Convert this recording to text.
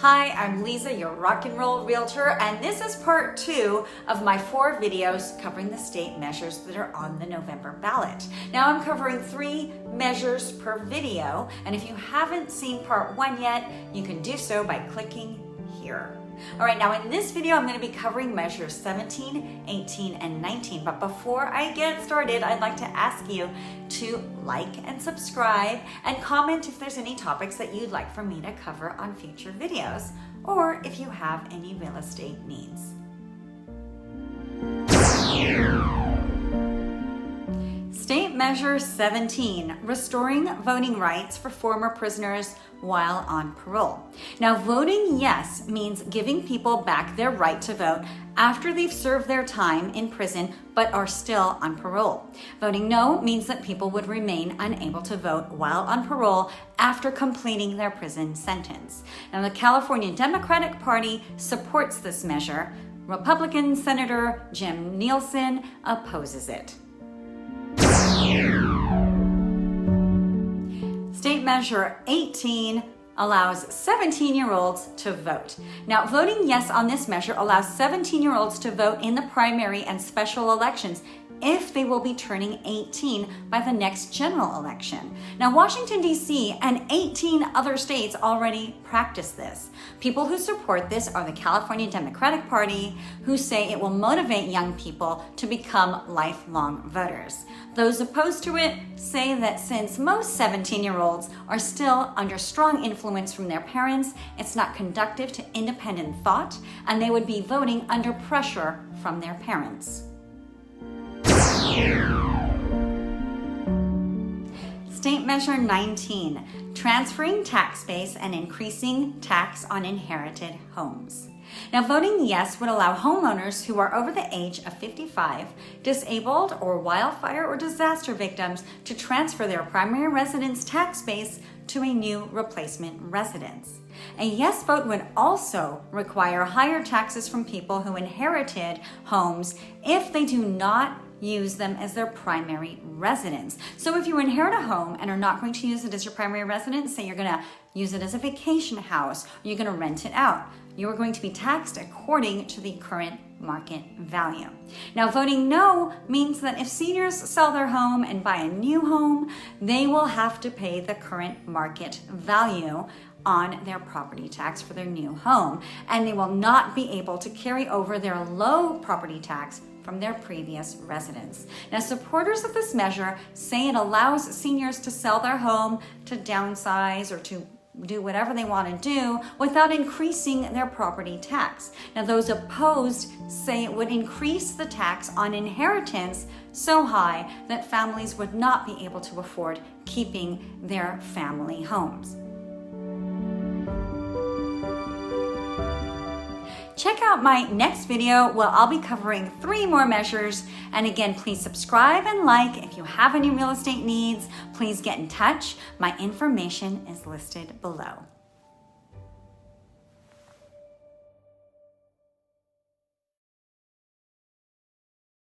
Hi, I'm Lisa, your rock and roll realtor, and this is part 2 of my 4 videos covering the state measures that are on the November ballot. Now I'm covering 3 measures per video, and if you haven't seen part 1 yet, you can do so by clicking here. All right, now in this video, I'm going to be covering measures 17, 18, and 19. But before I get started, I'd like to ask you to like and subscribe and comment if there's any topics that you'd like for me to cover on future videos, or if you have any real estate needs. State Measure 17, restoring voting rights for former prisoners while on parole. Now, voting yes means giving people back their right to vote after they've served their time in prison but are still on parole. Voting no means that people would remain unable to vote while on parole after completing their prison sentence. Now, the California Democratic Party supports this measure. Republican Senator Jim Nielsen opposes it. State Measure 18 allows 17-year-olds to vote. Now, voting yes on this measure allows 17-year-olds to vote in the primary and special elections if they will be turning 18 by the next general election. Now, Washington, D.C. and 18 other states already practice this. People who support this are the California Democratic Party, who say it will motivate young people to become lifelong voters. Those opposed to it say that since most 17-year-olds are still under strong influence from their parents, it's not conducive to independent thought, and they would be voting under pressure from their parents. State Measure 19, transferring tax base and increasing tax on inherited homes. Now, voting yes would allow homeowners who are over the age of 55, disabled, or wildfire or disaster victims to transfer their primary residence tax base to a new replacement residence. A yes vote would also require higher taxes from people who inherited homes if they do not use them as their primary residence. So if you inherit a home and are not going to use it as your primary residence, say you're going to use it as a vacation house, or you're going to rent it out, you are going to be taxed according to the current market value. Now, voting no means that if seniors sell their home and buy a new home, they will have to pay the current market value on their property tax for their new home, and they will not be able to carry over their low property tax from their previous residence. Now, supporters of this measure say it allows seniors to sell their home, to downsize, or to do whatever they want to do without increasing their property tax. Now, those opposed say it would increase the tax on inheritance so high that families would not be able to afford keeping their family homes. Check out my next video where I'll be covering 3 more measures. And again, please subscribe and like. If you have any real estate needs, please get in touch. My information is listed below.